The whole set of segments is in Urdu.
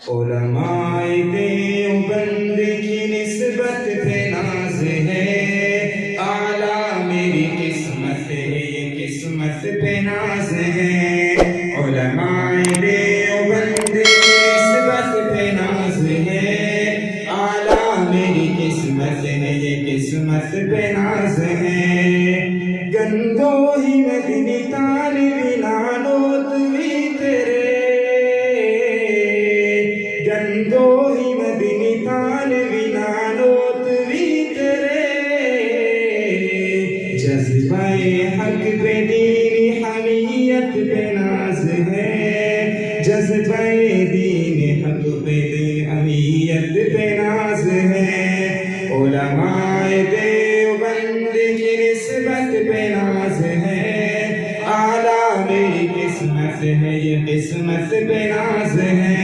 علماء دیوبند کی نسبت پہ ناز ہے، اعلیٰ میری قسمت ہے، یہ قسمت پہ ناز ہے۔ علماء دیوبند کی نسبت پہ ناز ہے، اعلیٰ میری قسمت ہے، یہ قسمت پہ ناز ہے۔ گندو ہی مدنی طالب نانوت بھی تیرے، گندو ہی مدنی طالب نانوت بھی تیرے، جذبہ حق پہ دینی حمیت پہ ناز ہے، جذبہ دین حق پہ حمیت پہ ناز ہے۔ علماء دیوبند کی نسبت پہ ناز ہے، اعلیٰ میری قسمت ہے، یہ قسمت پہ ناز ہے۔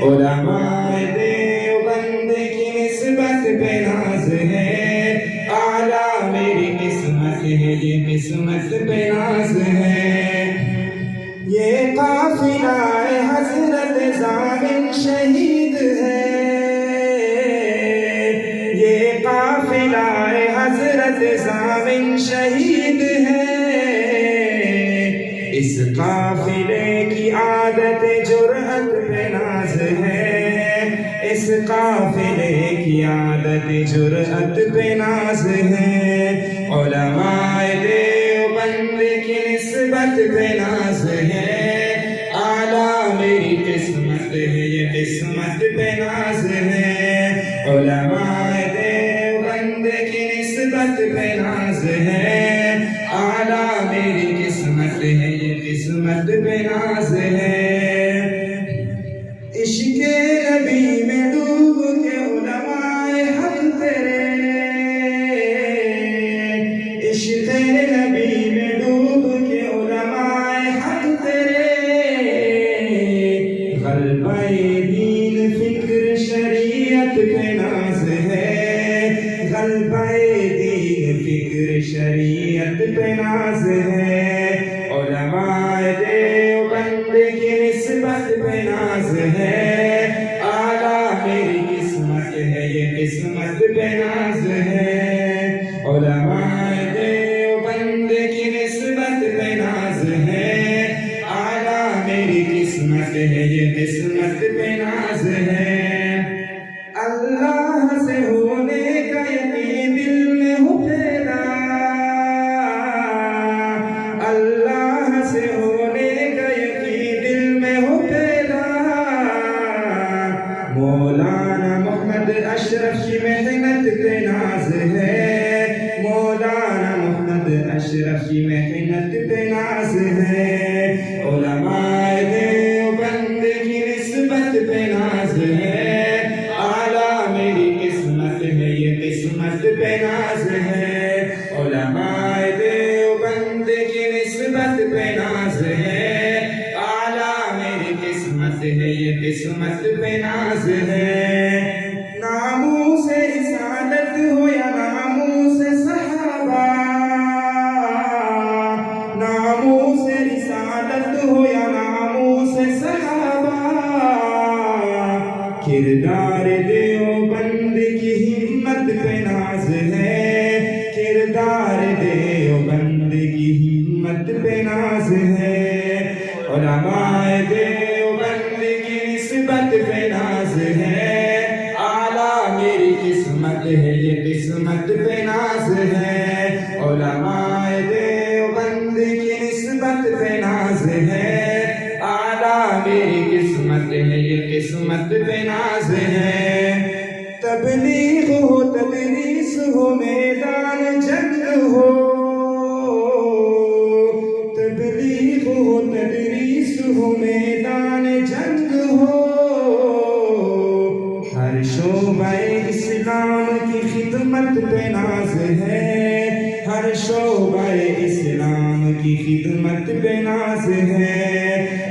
علماء دیوبند کی نسبت پہ ناز ہے، اعلیٰ میری قسمت ہے، یہ قسمت پہ ناز ہے۔ یہ قافلہ حضرت ضامن شہید ہے، یہ قافلہ حضرت ضامن شہید ہے، اس قافلے کی عادت جرأت پہ ناز ہے، اس قافلے کی عادت جرأت پہ ناز ہے۔ علماء دیوبند کی نسبت پہ ناز ہے، اعلیٰ میری قسمت ہے، یہ قسمت پہ ناز ہے۔ علماء دیوبند کی نسبت پہ ناز ہے، اعلیٰ میری قسمت ہے، یہ قسمت پہ ناز ہے۔ عشق نبی میں ڈوب کے علماء حق تیرے، عشق نبی میں ڈوب کے علماء حق تیرے، غلبہ دین فکر شریعت پہ ناز ہے، غلبہ دین فکر شریعت پہ ناز ہے۔ علماء دیوبند کی نسبت پہ ناز ہے، اعلیٰ میری قسمت ہے، یہ قسمت پہ ناز ہے۔ علماء دیوبند کی نسبت پہ ناز ہے، اعلیٰ میری قسمت ہے، یہ قسمت پہ ناز ہے۔ اللہ سے ہونے کا یقین دل میں ہو پیدا، اللہ سے ہونے کا یقین دل میں ہو پیدا، مولانا محمد اشرف کی محنت پہ ناز ہے، مولانا محمد اشرف کی محنت پہ ناز ہے۔ علماء دیوبند کی نسبت پہ ناز ہے، اعلیٰ میری قسمت ہے، یہ قسمت پہ ناز ہے۔ علماء دیوبند کی نسبت پہ ناز ہے، اعلیٰ میری قسمت ہے، یہ قسمت پہ ناز ہے۔ ناموس رسالت ہو یا ناموس صحابہ، ناموس رسالت ہو یا ناموس صحابہ، کردار دیوبند کی ہمت پہ ناز ہے، کردار دیوبند کی ہمت پہ ناز ہے۔ علماء دیوبند کی نسبت پہ ناز ہے، اعلیٰ میری قسمت ہے، یہ قسمت پہ ناز ہے۔ علماء دیوبند کی نسبت پہ ناز ہے، اعلیٰ میری قسمت ہے، یہ قسمت پہ ناز ہے۔ تبلیغ ہو تدریس ہو میدان جنگ ہو، تبلیغ ہو تدریس ہو میدان جنگ ہو، ہر شعبہ اسلام کی خدمت پہ ناز ہے، ہر شعبہ اسلام کی خدمت پہ ناز ہے۔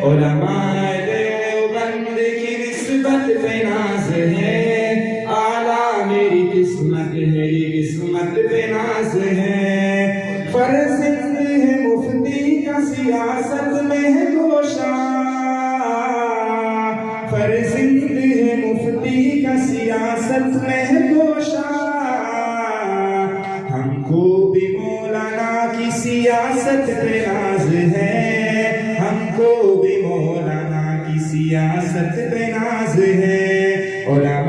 علماء دیوبند کی نسبت پہ ناز ہے، اعلیٰ میری قسمت ہے، یہ قسمت پہ ناز ہے۔ فرض ہے مفتی کا سیاست میں ہے گوشہ، فرض زند ہے مفتی کا سیاست میں گوشہ ہم کو بھی مولانا کی سیاست پہ ناز ہے ہم کو بھی مولانا کی سیاست پہ ناز ہے علماء